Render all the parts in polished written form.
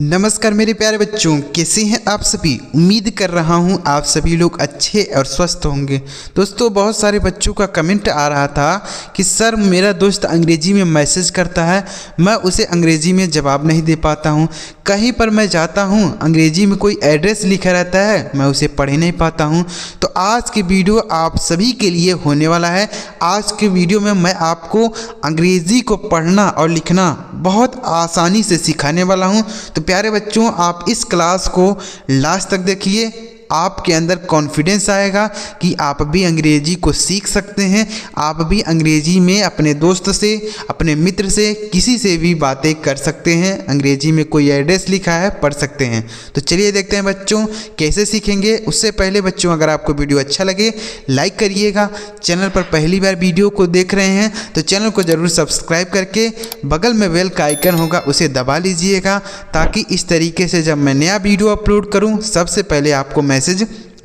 नमस्कार मेरे प्यारे बच्चों, कैसे हैं आप सभी। उम्मीद कर रहा हूं आप सभी लोग अच्छे और स्वस्थ होंगे। दोस्तों, बहुत सारे बच्चों का कमेंट आ रहा था कि सर मेरा दोस्त अंग्रेजी में मैसेज करता है, मैं उसे अंग्रेजी में जवाब नहीं दे पाता हूं। कहीं पर मैं जाता हूं, अंग्रेजी में कोई एड्रेस लिखा रहता है, मैं उसे पढ़ नहीं पाता हूं। तो आज की वीडियो आप सभी के लिए होने वाला है। आज के वीडियो में मैं आपको अंग्रेज़ी को पढ़ना और लिखना बहुत आसानी से सिखाने वाला हूं। तो प्यारे बच्चों, आप इस क्लास को लास्ट तक देखिए। आपके अंदर कॉन्फिडेंस आएगा कि आप भी अंग्रेजी को सीख सकते हैं। आप भी अंग्रेजी में अपने दोस्त से, अपने मित्र से, किसी से भी बातें कर सकते हैं। अंग्रेजी में कोई एड्रेस लिखा है, पढ़ सकते हैं। तो चलिए देखते हैं बच्चों कैसे सीखेंगे। उससे पहले बच्चों, अगर आपको वीडियो अच्छा लगे लाइक करिएगा। चैनल पर पहली बार वीडियो को देख रहे हैं तो चैनल को ज़रूर सब्सक्राइब करके बगल में बेल का आइकन होगा उसे दबा लीजिएगा, ताकि इस तरीके से जब मैं नया वीडियो अपलोड करूं सबसे पहले आपको मैसेज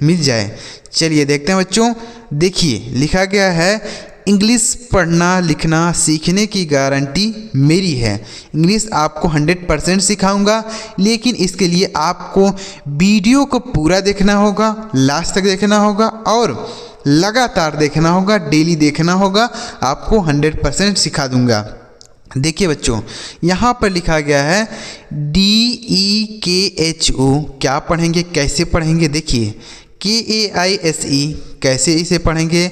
मिल जाए। चलिए देखते हैं बच्चों। देखिए लिखा गया है, इंग्लिश पढ़ना लिखना सीखने की गारंटी मेरी है। इंग्लिश आपको 100% सिखाऊंगा, लेकिन इसके लिए आपको वीडियो को पूरा देखना होगा, लास्ट तक देखना होगा और लगातार देखना होगा, डेली देखना होगा। आपको 100% सिखा दूंगा। देखिए बच्चों, यहाँ पर लिखा गया है DEKHO। क्या पढ़ेंगे, कैसे पढ़ेंगे? देखिए KAISE कैसे इसे पढ़ेंगे,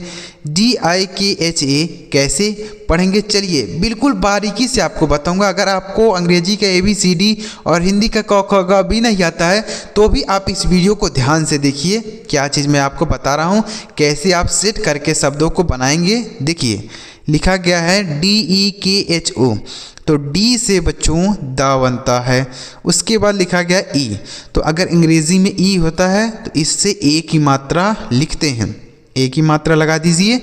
DIKHA कैसे पढ़ेंगे। चलिए बिल्कुल बारीकी से आपको बताऊंगा। अगर आपको अंग्रेजी का ABCD और हिंदी का क ख ग भी नहीं आता है तो भी आप इस वीडियो को ध्यान से देखिए। क्या चीज़ मैं आपको बता रहा हूँ, कैसे आप सेट करके शब्दों को बनाएंगे। देखिए लिखा गया है DEKHO। तो डी से बच्चों द बनता है। उसके बाद लिखा गया ई। तो अगर अंग्रेज़ी में ई होता है तो इससे ए की मात्रा लिखते हैं, ए की मात्रा लगा दीजिए।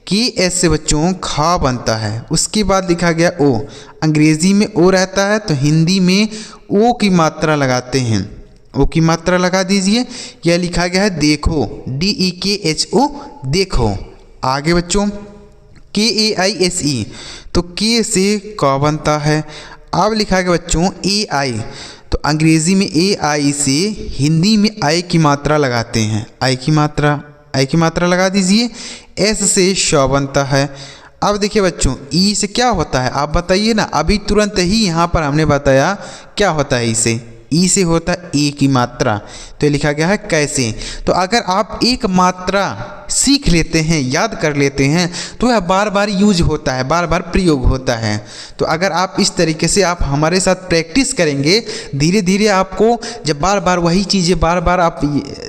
KS से बच्चों खा बनता है। उसके बाद लिखा गया ओ। अंग्रेज़ी में ओ रहता है तो हिंदी में ओ की मात्रा लगाते हैं, ओ की मात्रा लगा दीजिए। यह लिखा गया है देखो, DEKHO देखो। आगे बच्चों KAISE। तो के से क बनता है। अब लिखा गया बच्चों AI। तो अंग्रेज़ी में AI से हिंदी में आई की मात्रा लगाते हैं, आई की मात्रा लगा दीजिए। S से श बनता है। अब देखिए बच्चों, ई से क्या होता है आप बताइए ना। अभी तुरंत ही यहाँ पर हमने बताया क्या होता है। इसे ई से होता है ए की मात्रा। तो ये लिखा गया है कैसे। तो अगर आप एक मात्रा सीख लेते हैं, याद कर लेते हैं, तो यह बार बार यूज होता है, बार बार प्रयोग होता है। तो अगर आप इस तरीके से आप हमारे साथ प्रैक्टिस करेंगे, धीरे धीरे आपको जब बार बार वही चीज़ें बार बार आप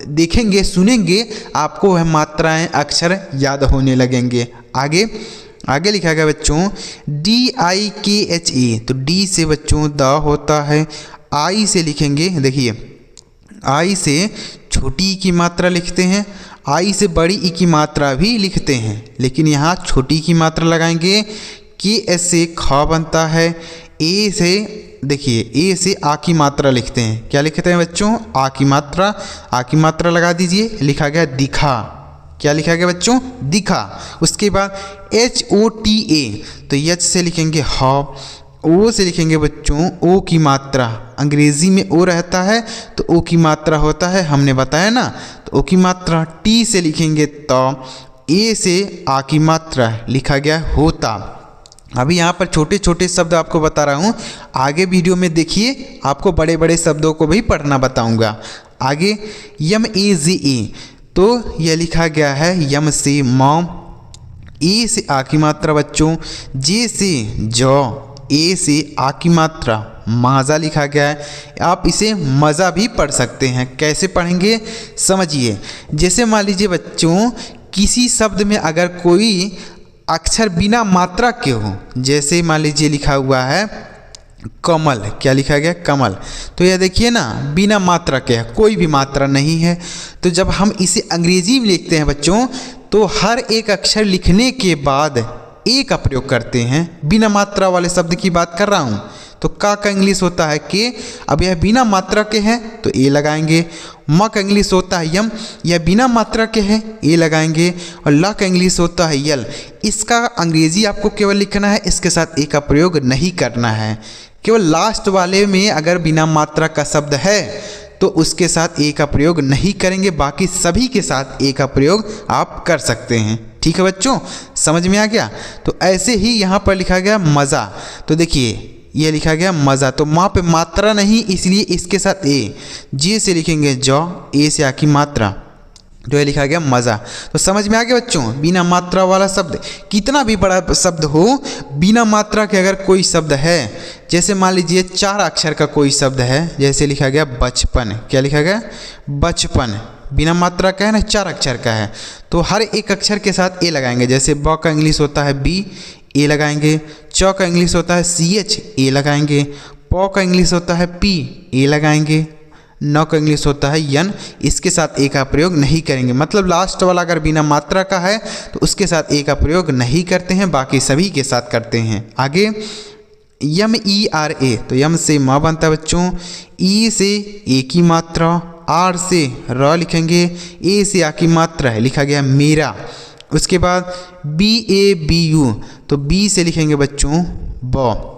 देखेंगे, सुनेंगे, आपको वह मात्राएं अक्षर याद होने लगेंगे। आगे लिखा गया बच्चों DIKHA। तो डी से बच्चों द होता है। आई से लिखेंगे, देखिए आई से छोटी ई की मात्रा लिखते हैं, आई से बड़ी ई की मात्रा भी लिखते हैं, लेकिन यहाँ छोटी की मात्रा लगाएंगे। KS से ख बनता है। ए से देखिए, ए से आ की मात्रा लिखते हैं। क्या लिखते हैं बच्चों? आ की मात्रा लगा दीजिए। लिखा गया दिखा। क्या लिखा गया बच्चों? दिखा। उसके बाद HOTA। तो एच से लिखेंगे ह। ओ से लिखेंगे बच्चों ओ की मात्रा। अंग्रेज़ी में ओ रहता है तो ओ की मात्रा होता है, हमने बताया ना। तो ओ की मात्रा। टी से लिखेंगे त। ए से आ की मात्रा लिखा गया होता। अभी यहाँ पर छोटे छोटे शब्द आपको बता रहा हूँ, आगे वीडियो में देखिए आपको बड़े बड़े शब्दों को भी पढ़ना बताऊँगा। आगे MAZE। तो यह लिखा गया है यम से मॉम। ए से आ की मात्रा बच्चों। जे से जौ। ए से आ की मात्रा माजा लिखा गया है। आप इसे मज़ा भी पढ़ सकते हैं। कैसे पढ़ेंगे समझिए। जैसे मान लीजिए बच्चों, किसी शब्द में अगर कोई अक्षर बिना मात्रा के हो, जैसे मान लीजिए लिखा हुआ है कमल। क्या लिखा गया? कमल। तो यह देखिए ना, बिना मात्रा के है, कोई भी मात्रा नहीं है। तो जब हम इसे अंग्रेजी में लिखते हैं बच्चों, तो हर एक अक्षर लिखने के बाद ए का प्रयोग करते हैं। बिना मात्रा वाले शब्द की बात कर रहा हूँ। तो का इंग्लिश होता है के। अब यह बिना मात्रा के हैं तो ए लगाएंगे। म का इंग्लिश होता है यम, यह बिना मात्रा के हैं, ए लगाएंगे। और ल का इंग्लिश होता है यल। इसका अंग्रेजी आपको केवल लिखना है, इसके साथ ए का प्रयोग नहीं करना है। केवल लास्ट वाले में अगर बिना मात्रा का शब्द है तो उसके साथ ए का प्रयोग नहीं करेंगे, बाकी सभी के साथ ए का प्रयोग आप कर सकते हैं। ठीक है बच्चों, समझ में आ गया। तो ऐसे ही यहाँ पर लिखा गया मज़ा, तो देखिए ये लिखा गया मज़ा, तो वहाँ पे मात्रा नहीं इसलिए इसके साथ ए, जे से लिखेंगे जौ, ए से आ की मात्रा, जो ये लिखा गया मज़ा। तो समझ में आ गया बच्चों, बिना मात्रा वाला शब्द, कितना भी बड़ा शब्द हो, बिना मात्रा के अगर कोई शब्द है, जैसे मान लीजिए 4 अक्षर का कोई शब्द है, जैसे लिखा गया बचपन, क्या लिखा गया बचपन, बिना मात्रा का है ना, 4 अक्षर का है, तो हर एक अक्षर के साथ ए लगाएंगे। जैसे ब का इंग्लिश होता है बी, ए लगाएंगे, च का इंग्लिश होता है CH, ए लगाएंगे, प का इंग्लिश होता है P, ए लगाएंगे, न का इंग्लिश होता है यन, इसके साथ ए का प्रयोग नहीं करेंगे। मतलब लास्ट वाला अगर बिना मात्रा का है तो उसके साथ ए का प्रयोग नहीं करते हैं, बाकी सभी के साथ करते हैं। आगे MERA, तो यम से म बनता है बच्चों, ई से ए की मात्रा, आर से र लिखेंगे, ए से आ की मात्रा है, लिखा गया मेरा। उसके बाद BABU, तो बी से लिखेंगे बच्चों ब,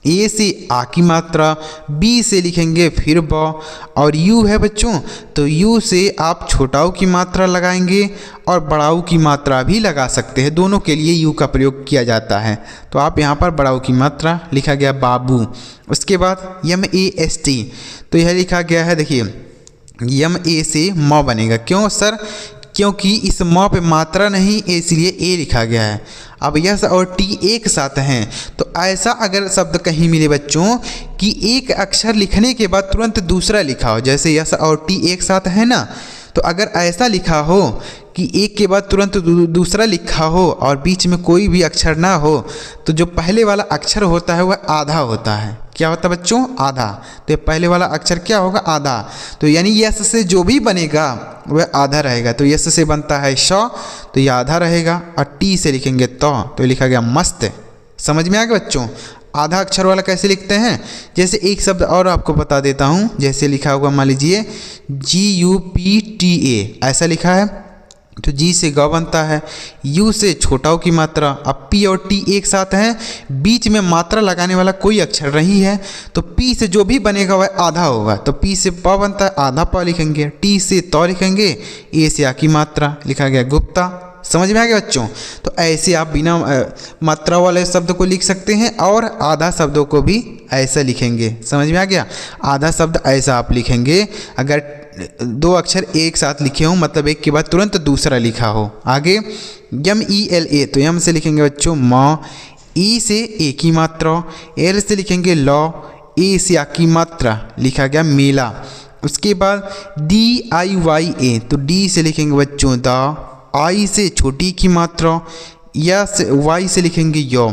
ए से आ की मात्रा, बी से लिखेंगे फिर ब, और यू है बच्चों, तो यू से आप छोटाऊ की मात्रा लगाएंगे और बड़ाऊ की मात्रा भी लगा सकते हैं, दोनों के लिए यू का प्रयोग किया जाता है। तो आप यहाँ पर बड़ाऊ की मात्रा, लिखा गया बाबू। उसके बाद MAST, तो यह लिखा गया है, देखिए MA से म बनेगा, क्यों सर, क्योंकि इस म पे मात्रा नहीं इसलिए ए लिखा गया है। अब यस और टी एक साथ हैं, तो ऐसा अगर शब्द कहीं मिले बच्चों कि एक अक्षर लिखने के बाद तुरंत दूसरा लिखा हो, जैसे यस और टी एक साथ है ना, तो अगर ऐसा लिखा हो कि एक के बाद तुरंत दूसरा लिखा हो और बीच में कोई भी अक्षर ना हो, तो जो पहले वाला अक्षर होता है वह आधा होता है। क्या होता है बच्चों, आधा। तो पहले वाला अक्षर क्या होगा, आधा। तो यानी यस से जो भी बनेगा वह आधा रहेगा। तो यस से बनता है श, तो यह आधा रहेगा, और टी से लिखेंगे तो लिखा गया मस्त। समझ में आ गया बच्चों। आधा अक्षर वाला कैसे लिखते हैं, जैसे एक शब्द और आपको बता देता हूँ, जैसे लिखा होगा मान लीजिए GUPTA, ऐसा लिखा है, तो जी से ग बनता है, यू से छोटाऊ की मात्रा, अब पी और टी एक साथ हैं, बीच में मात्रा लगाने वाला कोई अक्षर नहीं है, तो पी से जो भी बनेगा वह आधा होगा। तो पी से प बनता है, आधा प लिखेंगे, टी से तो लिखेंगे, ए से आ की मात्रा, लिखा गया गुप्ता। समझ में आ गया बच्चों। तो ऐसे आप बिना मात्रा वाले शब्द को लिख सकते हैं और आधा शब्दों को भी ऐसा लिखेंगे। समझ में आ गया। आधा शब्द ऐसा आप लिखेंगे अगर 2 अक्षर एक साथ लिखे हों, मतलब एक के बाद तुरंत दूसरा लिखा हो। आगे MELA, तो यम से लिखेंगे बच्चों म, ई से ए की मात्रा, एल से लिखेंगे लॉ, ए से आ की मात्रा, लिखा गया मेला। उसके बाद DIYA, तो डी से लिखेंगे बच्चों द, आई से छोटी की मात्रा, या से वाई से लिखेंगे यो,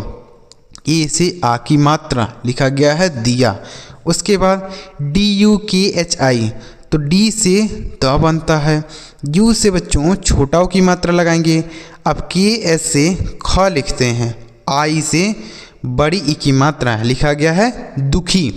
ए से आ की मात्रा, लिखा गया है दिया। उसके बाद DUKHI, तो डी से द बनता है, यू से बच्चों छोटाऊ की मात्रा लगाएंगे, अब KS से ख लिखते हैं, आई से बड़ी ई की मात्रा, लिखा गया है दुखी।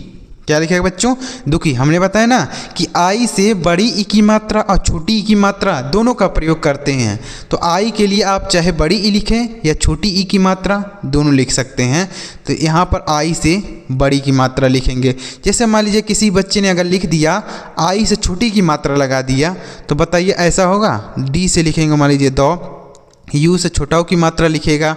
क्या लिखा है बच्चों, दुखी। हमने बताया ना कि आई से बड़ी ई की मात्रा और छोटी ई की मात्रा दोनों का प्रयोग करते हैं। तो आई के लिए आप चाहे बड़ी ई लिखें या छोटी ई की मात्रा, दोनों लिख सकते हैं। तो यहाँ पर आई से बड़ी की मात्रा लिखेंगे। जैसे मान लीजिए किसी बच्चे ने अगर लिख दिया आई से छोटी की मात्रा लगा दिया, तो बताइए ऐसा होगा। डी से लिखेंगे मान लीजिए दो, यू से छोटाऊ की मात्रा लिखेगा,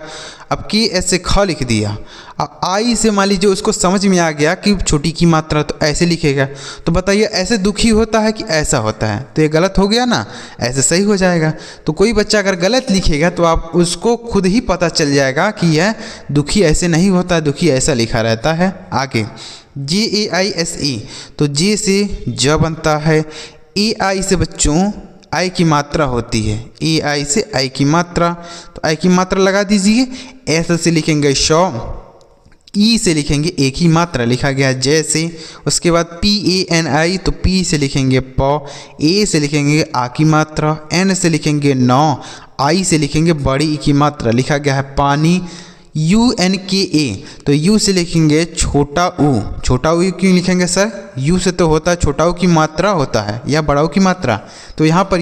अब KS से ख लिख दिया, अब आई से मान लीजिए उसको समझ में आ गया कि छोटी की मात्रा, तो ऐसे लिखेगा। तो बताइए ऐसे दुखी होता है कि ऐसा होता है, तो ये गलत हो गया ना, ऐसे सही हो जाएगा। तो कोई बच्चा अगर गलत लिखेगा तो आप उसको खुद ही पता चल जाएगा कि यह दुखी ऐसे नहीं होता है, दुखी ऐसा लिखा रहता है। आगे JAISE, तो जे से ज बनता है, AI से बच्चों आई की मात्रा होती है, AI से आई की मात्रा, तो आई की मात्रा लगा दीजिए। S से लिखेंगे शौ, ई से लिखेंगे एक ही मात्रा, लिखा गया जैसे। उसके बाद PANI, तो P से लिखेंगे प, A से लिखेंगे आ की मात्रा, N से लिखेंगे नौ, आई से लिखेंगे बड़ी ई की मात्रा, लिखा गया है पानी। UNKA, तो यू से लिखेंगे छोटा ऊ। छोटा ऊ क्यों लिखेंगे सर? यू से तो होता है छोटा ऊ की मात्रा होता है या बड़ा ऊ की मात्रा, तो यहाँ पर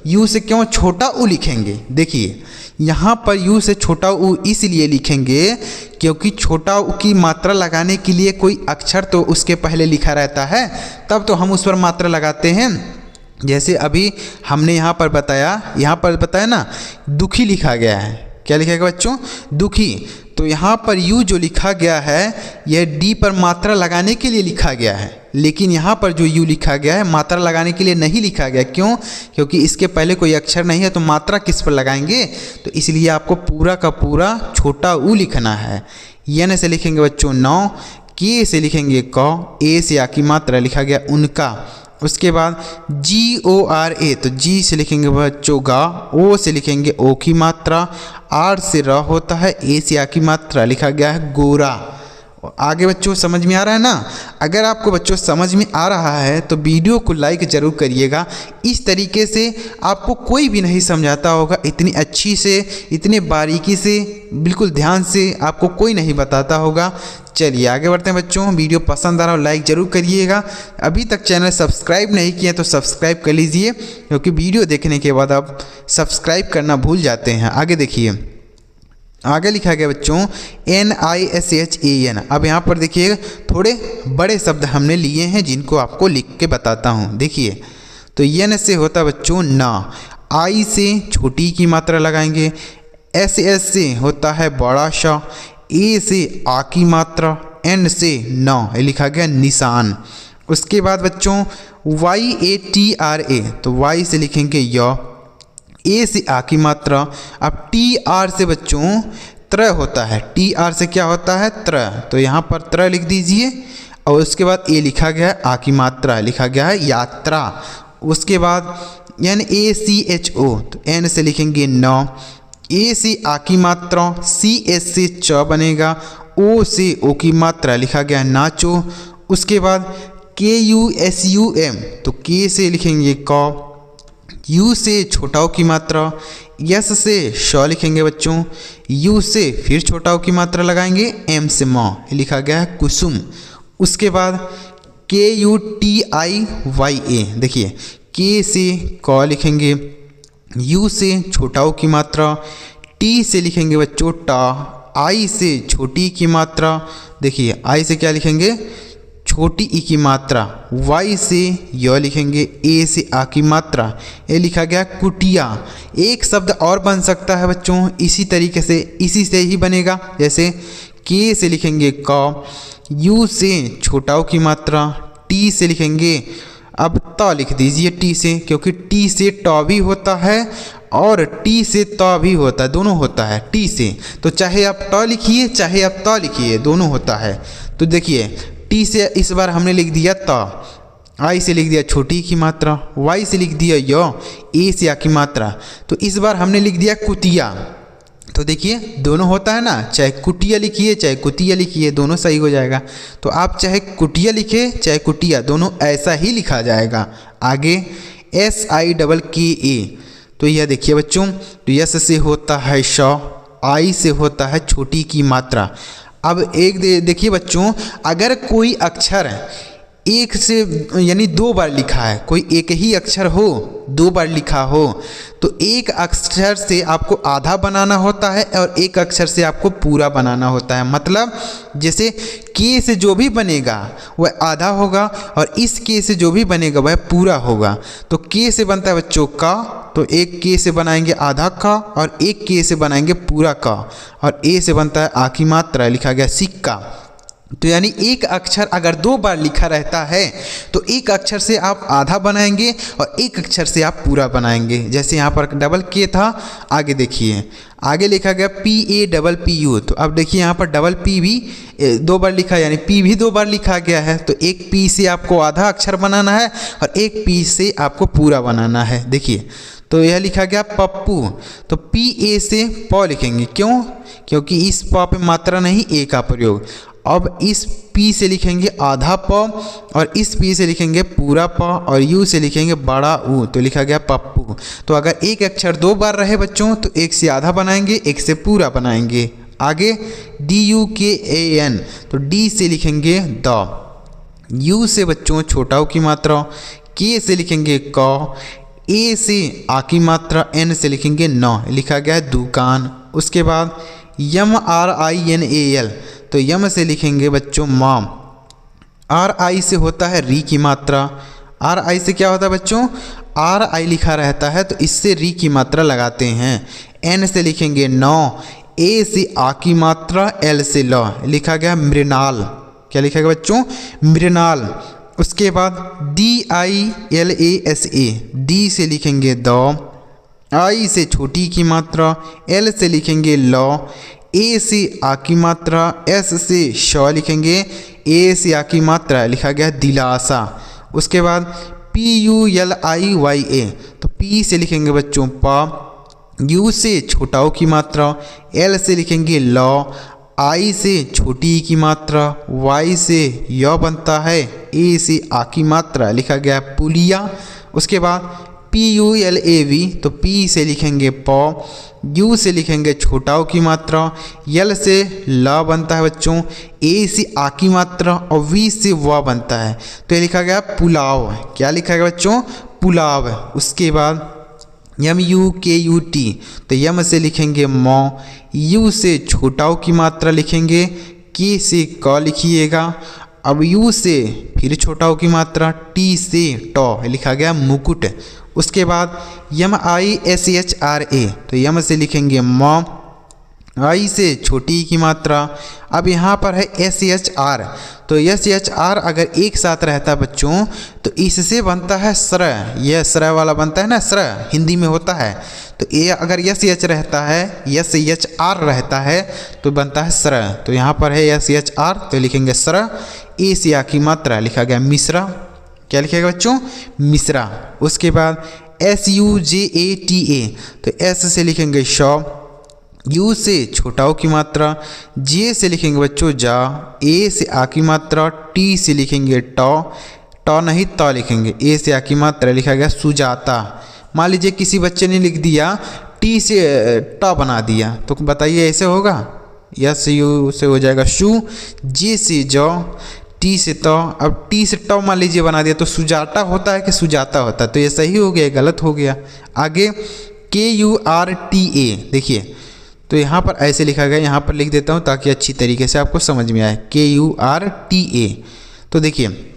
यू से क्यों छोटा ऊ लिखेंगे? देखिए यहाँ पर यू से छोटा ऊ इसलिए लिखेंगे क्योंकि छोटा ऊ की मात्रा लगाने के लिए कोई अक्षर तो उसके पहले लिखा रहता है, तब तो हम उस पर मात्रा लगाते हैं। जैसे अभी हमने यहाँ पर बताया ना, दुखी लिखा गया है। क्या लिखा गया बच्चों? दुखी। तो यहाँ पर यू जो लिखा गया है यह डी पर मात्रा लगाने के लिए लिखा गया है, लेकिन यहाँ पर जो यू लिखा गया है मात्रा लगाने के लिए नहीं लिखा गया। क्यों? क्योंकि इसके पहले कोई अक्षर नहीं है, तो मात्रा किस पर लगाएंगे? तो इसलिए आपको पूरा का पूरा छोटा ऊ लिखना है। एन से लिखेंगे बच्चों नौ, के से लिखेंगे क, ए से आ की मात्रा लिखा गया उनका। उसके बाद GORA, तो जी से लिखेंगे बच्चों गा, ओ से लिखेंगे ओ की मात्रा, आर से र होता है, ए से आ की मात्रा लिखा गया है गोरा। आगे बच्चों समझ में आ रहा है ना? अगर आपको बच्चों समझ में आ रहा है तो वीडियो को लाइक ज़रूर करिएगा। इस तरीके से आपको कोई भी नहीं समझाता होगा, इतनी अच्छी से, इतने बारीकी से, बिल्कुल ध्यान से आपको कोई नहीं बताता होगा। चलिए आगे बढ़ते हैं बच्चों। वीडियो पसंद आ रहा हो लाइक ज़रूर करिएगा। अभी तक चैनल सब्सक्राइब नहीं किया तो सब्सक्राइब कर लीजिए, क्योंकि वीडियो देखने के बाद आप सब्सक्राइब करना भूल जाते हैं। आगे देखिए, आगे लिखा गया बच्चों NISHAN। अब यहाँ पर देखिए थोड़े बड़े शब्द हमने लिए हैं जिनको आपको लिख के बताता हूँ। देखिए तो एन से होता है बच्चों ना, आई से छोटी की मात्रा लगाएंगे, एस से होता है बड़ा सा, ए से आ की मात्रा, एन से ना, ये लिखा गया निशान। उसके बाद बच्चों YATRA, तो वाई से लिखेंगे य, ए से आ की मात्रा। अब TR से बच्चों त्र होता है, TR से क्या होता है? त्र, तो यहाँ पर त्र लिख दीजिए। और उसके बाद ए लिखा गया है आ की मात्रा, लिखा गया है यात्रा। उसके बाद NACHO, तो एन से लिखेंगे नौ, ए से आ की मात्रा, CS से च बनेगा, ओ से ओ की मात्रा लिखा गया है नाचो। उसके बाद KUSUM, तो के से लिखेंगे क, यू से छोटा ओ की मात्रा, यस से श लिखेंगे बच्चों, यू से फिर छोटा ओ की मात्रा लगाएंगे, एम से म, लिखा गया है कुसुम। उसके बाद KUTIYA, देखिए के से क लिखेंगे, यू से छोटा ओ की मात्रा, टी से लिखेंगे बच्चों टा, आई से छोटी की मात्रा, देखिए आई से क्या लिखेंगे? छोटी ई की मात्रा, वाई से य लिखेंगे, ए से आ की मात्रा, ये लिखा गया कुटिया। एक शब्द और बन सकता है बच्चों इसी तरीके से, इसी से ही बनेगा। जैसे के से लिखेंगे क, यू से छोटा ओ की मात्रा, टी से लिखेंगे, अब त लिख दीजिए टी से, क्योंकि टी से ट भी होता है और टी से त भी होता है, दोनों होता है टी से। तो चाहे आप ट लिखिए चाहे आप त लिखिए, दोनों होता है। तो देखिए टी से इस बार हमने लिख दिया त, आई से लिख दिया छोटी की मात्रा, वाई से लिख दिया य, ए से आ की मात्रा, तो इस बार हमने लिख दिया कुतिया। तो देखिए दोनों होता है ना, चाहे कुटिया लिखिए चाहे कुतिया लिखिए, दोनों सही हो जाएगा। तो आप चाहे कुटिया लिखे चाहे कुटिया, दोनों ऐसा ही लिखा जाएगा। आगे SIKKA, तो यह देखिए बच्चों, तो यस से होता है श, आई से होता है छोटी की मात्रा। अब एक देखिए बच्चों, अगर कोई अक्षर एक से यानी दो बार लिखा है, कोई एक ही अक्षर हो दो बार लिखा हो, तो एक अक्षर से आपको आधा बनाना होता है और एक अक्षर से आपको पूरा बनाना होता है। मतलब जैसे के से जो भी बनेगा वह आधा होगा और इस के से जो भी बनेगा वह पूरा होगा। तो के से बनता है बच्चों का, तो एक के से बनाएंगे आधा का और एक के से बनाएंगे पूरा का, और ए से बनता है आ की मात्रा, लिखा गया सिक्का। तो यानी एक अक्षर अगर दो बार लिखा रहता है तो एक अक्षर से आप आधा बनाएंगे और एक अक्षर से आप पूरा बनाएंगे। जैसे यहाँ पर डबल के था, आगे देखिए आगे लिखा गया PAPPU। तो अब देखिए यहाँ पर डबल पी भी दो बार लिखा, यानी पी भी दो बार लिखा गया है। तो एक पी से आपको आधा अक्षर बनाना है और एक पी से आपको पूरा बनाना है। देखिए तो यह लिखा गया पप्पू, तो PA से प लिखेंगे, क्यों? क्योंकि इस प पे मात्रा नहीं ए का प्रयोग। अब इस पी से लिखेंगे आधा प और इस पी से लिखेंगे पूरा प और यू से लिखेंगे बड़ा ऊ, तो लिखा गया पप्पू। तो अगर एक अक्षर दो बार रहे बच्चों तो एक से आधा बनाएंगे एक से पूरा बनाएंगे। आगे DUKAN, तो डी से लिखेंगे द, यू से बच्चों छोटा ऊ की मात्रा, के से लिखेंगे क, ए से आ की मात्रा, एन से लिखेंगे न, लिखा गया है दुकान। उसके बाद MRINAL, तो यम से लिखेंगे बच्चों माम, RI से होता है री की मात्रा, RI से क्या होता है बच्चों, RI लिखा रहता है तो इससे री की मात्रा लगाते हैं। N से लिखेंगे नौ, A से आ की मात्रा, L से ल, लिखा गया मृणाल। क्या लिखा गया बच्चों, मृणाल। उसके बाद DILASA, डी से लिखेंगे द, आई से छोटी की मात्रा, L से लिखेंगे ल, ए से आ की मात्रा, एस से श लिखेंगे, ए से आ की मात्रा, लिखा गया दिलासा। उसके बाद PULIYA, तो पी से लिखेंगे बच्चों पा, यू से छोटा ओ की मात्रा, एल से लिखेंगे ल, आई से छोटी की मात्रा, वाई से य बनता है, ए से आ की मात्रा, लिखा गया पुलिया। उसके बाद PULAV, तो पी से लिखेंगे प, यू से लिखेंगे छोटा ओ की मात्रा, यल से ल बनता है बच्चों, ए से आ की मात्रा और वी से व बनता है, तो ये लिखा गया पुलाव। क्या लिखा गया बच्चों, पुलाव। उसके बाद MUKUT, तो यम से लिखेंगे मौ, यू से छोटा ओ की मात्रा लिखेंगे, के से क लिखिएगा, अब यू से फिर छोटा ओ की मात्रा, टी से ट, लिखा गया मुकुट। उसके बाद MISHRA, तो यम से लिखेंगे म, आई से छोटी की मात्रा। अब यहाँ पर है SHR, तो SHR अगर एक साथ रहता बच्चों तो इससे बनता है स्र, यह स्र वाला बनता है ना, स्र हिंदी में होता है, तो ये अगर SH रहता है, SHR रहता है तो बनता है स्र, तो यहाँ पर है SHR, तो लिखेंगे स्र, ए से आ की मात्रा, लिखा गया मिश्रा। क्या लिखेगा बच्चों, मिश्रा। उसके बाद SUJATA, तो एस से लिखेंगे श, यू से छोटा ओ की मात्रा, जे से लिखेंगे बच्चों जा, ए से आ की मात्रा, टी से लिखेंगे ट नहीं त लिखेंगे, ए से आ की मात्रा, लिखा गया सुजाता। मान लीजिए किसी बच्चे ने लिख दिया टी से ट बना दिया, तो बताइए ऐसे होगा, यस यू से हो जाएगा शु, जे से ज, टी से त, अब टी से ट मान लीजिए बना दिया तो सुजाता होता है कि सुजाता होता है, तो ये सही हो गया, गलत हो गया। आगे KURTA, देखिए तो यहाँ पर ऐसे लिखा गया, यहाँ पर लिख देता हूँ ताकि अच्छी तरीके से आपको समझ में आए, KURTA। तो देखिए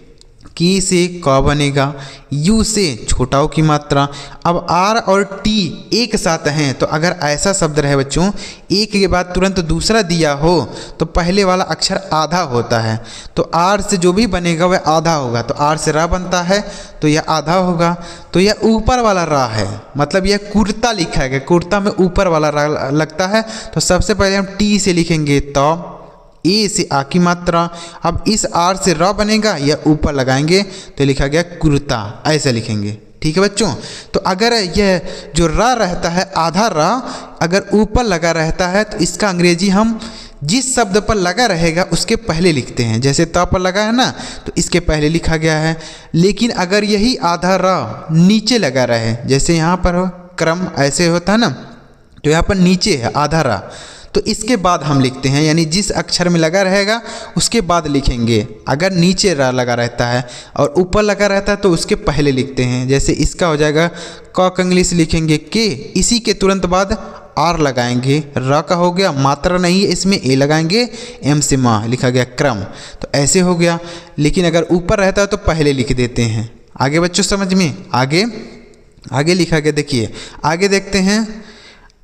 की से क बनेगा, यू से छोटा ओ की मात्रा। अब आर और टी एक साथ हैं, तो अगर ऐसा शब्द रहे बच्चों एक के बाद तुरंत दूसरा दिया हो तो पहले वाला अक्षर आधा होता है, तो आर से जो भी बनेगा वह आधा होगा, तो आर से रा बनता है तो यह आधा होगा, तो यह ऊपर वाला रा है, मतलब यह कुर्ता लिखा है, कुर्ता में ऊपर वाला रा लगता है। तो सबसे पहले हम टी से लिखेंगे त, ए से आ की मात्रा, अब इस आर से र बनेगा, यह ऊपर लगाएंगे तो लिखा गया कुर्ता, ऐसा लिखेंगे। ठीक है बच्चों, तो अगर यह जो रा रहता है आधा रा अगर ऊपर लगा रहता है तो इसका अंग्रेजी हम जिस शब्द पर लगा रहेगा उसके पहले लिखते हैं, जैसे त पर लगा है ना तो इसके पहले लिखा गया है। लेकिन अगर यही आधा रा नीचे लगा रहे, जैसे यहाँ पर हो क्रम ऐसे होता है ना, तो यहाँ पर नीचे है आधा रा, तो इसके बाद हम लिखते हैं, यानी जिस अक्षर में लगा रहेगा उसके बाद लिखेंगे। अगर नीचे रा लगा रहता है और ऊपर लगा रहता है तो उसके पहले लिखते हैं, जैसे इसका हो जाएगा क इंग्लिश लिखेंगे के, इसी के तुरंत बाद आर लगाएंगे, र का हो गया, मात्रा नहीं है इसमें, ए लगाएंगे, एम से माँ, लिखा गया क्रम, तो ऐसे हो गया। लेकिन अगर ऊपर रहता है तो पहले लिख देते हैं। आगे बच्चों समझ में, आगे लिखा गया, देखिए आगे देखते हैं।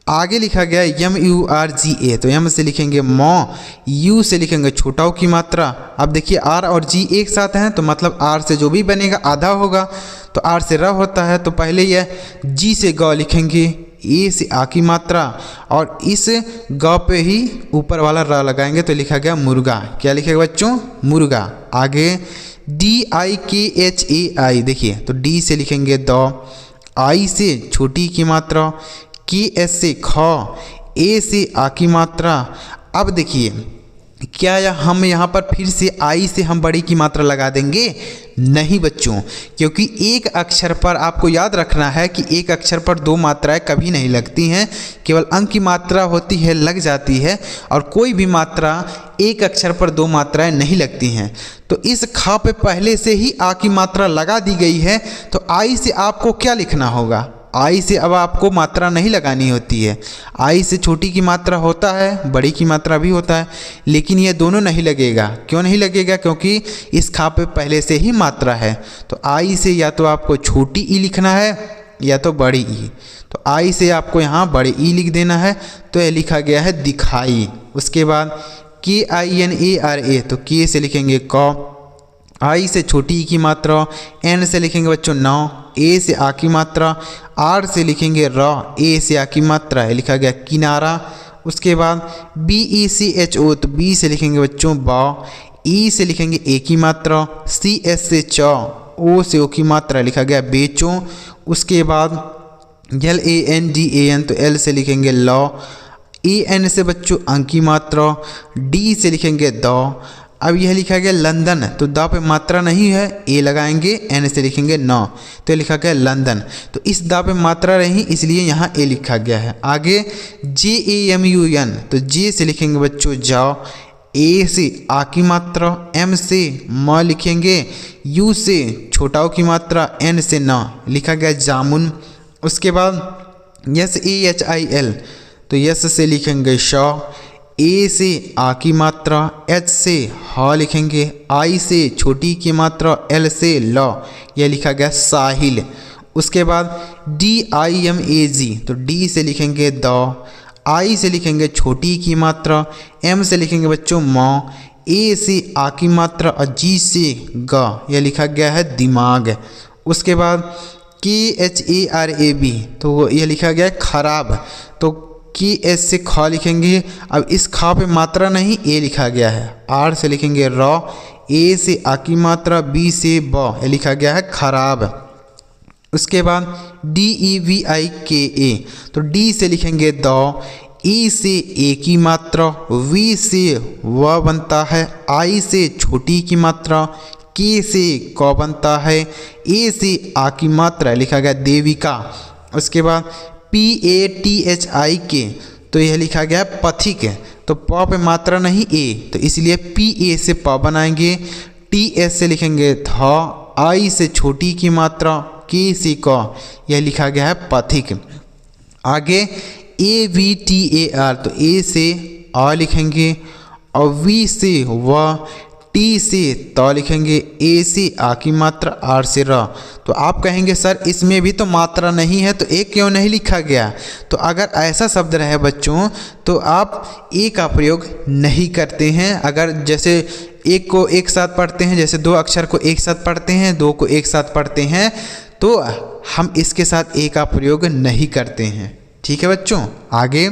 आगे लिखा गया MURGA, तो एम से लिखेंगे मौ, यू से लिखेंगे छोटा ओ की मात्रा। अब देखिए आर और जी एक साथ हैं तो मतलब आर से जो भी बनेगा आधा होगा, तो आर से र होता है तो पहले यह जी से ग लिखेंगे, ए से आ की मात्रा और इस ग पे ही ऊपर वाला र लगाएंगे तो लिखा गया मुर्गा। क्या लिखेगा बच्चों, मुर्गा। आगे DIKHAI, देखिए तो डी से लिखेंगे द, आई से छोटी की मात्रा, के एस से ख, ए से आ की मात्रा। अब देखिए क्या हम यहाँ पर फिर से आई से हम बड़ी की मात्रा लगा देंगे? नहीं बच्चों, क्योंकि एक अक्षर पर आपको याद रखना है कि एक अक्षर पर दो मात्राएं कभी नहीं लगती हैं, केवल अंक की मात्रा होती है, लग जाती है, और कोई भी मात्रा एक अक्षर पर दो मात्राएं नहीं लगती हैं। तो इस खा पे पहले से ही आ की मात्रा लगा दी गई है, तो आई से आपको क्या लिखना होगा? आई से अब आपको मात्रा नहीं लगानी होती है। आई से छोटी की मात्रा होता है, बड़ी की मात्रा भी होता है, लेकिन ये दोनों नहीं लगेगा। क्यों नहीं लगेगा? क्योंकि इस खा पे पहले से ही मात्रा है। तो आई से या तो आपको छोटी ई लिखना है या तो बड़ी ई। तो आई से आपको यहाँ बड़ी ई लिख देना है, तो ये लिखा गया है दिखाई। उसके बाद KINARA, तो के से लिखेंगे क। आई से छोटी ई की मात्रा, एन से लिखेंगे बच्चों नौ, ए से आ की मात्रा, आर से लिखेंगे र, ए से आ की मात्रा है, लिखा गया किनारा। उसके बाद BECHO, तो बी से लिखेंगे बच्चों बा, ई से लिखेंगे ए की मात्रा, CS से च, ओ से ओ की मात्रा, लिखा गया बेचो। उसके बाद LANDAN, तो एल से लिखेंगे लौ, AN से बच्चों अंक की मात्रा, डी से लिखेंगे द। अब यह लिखा गया लंदन, तो द पे मात्रा नहीं है, ए लगाएंगे, एन से लिखेंगे नौ, तो लिखा गया लंदन। तो इस द पे मात्रा रही, इसलिए यहाँ ए लिखा गया है। आगे JAMUN, तो जे से लिखेंगे बच्चों जाओ, ए से आ की मात्रा, एम से म लिखेंगे, यू से छोटाओ की मात्रा, एन से न, लिखा गया जामुन। उसके बाद SAHIL, तो यस से लिखेंगे श, ए से आ की मात्रा, एच से ह लिखेंगे, आई से छोटी की मात्रा, एल से ल, यह लिखा गया साहिल। उसके बाद DIMAG, तो डी से लिखेंगे द, आई से लिखेंगे छोटी की मात्रा, एम से लिखेंगे बच्चों म, ए से आ की मात्रा और जी से ग, यह लिखा गया है दिमाग। उसके बाद KHARAB, तो यह लिखा गया है खराब, तो KS से ख लिखेंगे। अब इस खा पे मात्रा नहीं, ए लिखा गया है, आर से लिखेंगे र, ए से आ की मात्रा, बी से ब, यह लिखा गया है खराब। उसके बाद DEVIKA, तो डी से लिखेंगे द, ई से ए की मात्रा, वी से व बनता है, आई से छोटी की मात्रा, के से क बनता है, ए से आ की मात्रा, लिखा गया देविका। उसके बाद PATHIK, तो यह लिखा गया है पथिक, तो प पे मात्रा नहीं ए, तो इसलिए PA से प बनाएंगे, TS से लिखेंगे थ, आई से छोटी की मात्रा, के से क, यह लिखा गया है पथिक। आगे AVTAR, तो ए से आ लिखेंगे और वी से व, टी से त लिखेंगे, ए से आ की मात्रा, आर से र। तो आप कहेंगे सर इसमें भी तो मात्रा नहीं है, तो एक क्यों नहीं लिखा गया? तो अगर ऐसा शब्द रहे बच्चों, तो आप ए का प्रयोग नहीं करते हैं। अगर जैसे एक को एक साथ पढ़ते हैं, जैसे दो अक्षर को एक साथ पढ़ते हैं, दो को एक साथ पढ़ते हैं, तो हम इसके साथ ए का प्रयोग नहीं करते हैं। ठीक है बच्चों। आगे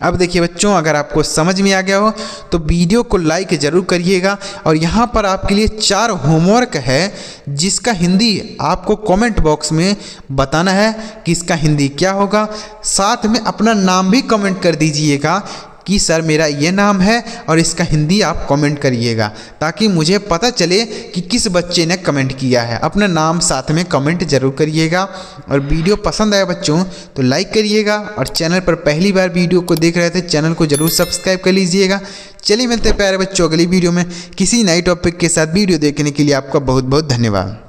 अब देखिए बच्चों, अगर आपको समझ में आ गया हो तो वीडियो को लाइक ज़रूर करिएगा। और यहाँ पर आपके लिए 4 होमवर्क है, जिसका हिंदी आपको कमेंट बॉक्स में बताना है कि इसका हिंदी क्या होगा। साथ में अपना नाम भी कमेंट कर दीजिएगा कि सर मेरा ये नाम है, और इसका हिंदी आप कमेंट करिएगा, ताकि मुझे पता चले कि किस बच्चे ने कमेंट किया है। अपना नाम साथ में कमेंट जरूर करिएगा। और वीडियो पसंद आया बच्चों तो लाइक करिएगा, और चैनल पर पहली बार वीडियो को देख रहे थे चैनल को जरूर सब्सक्राइब कर लीजिएगा। चलिए मिलते हैं प्यारे बच्चों अगली वीडियो में किसी नई टॉपिक के साथ। वीडियो देखने के लिए आपका बहुत बहुत धन्यवाद।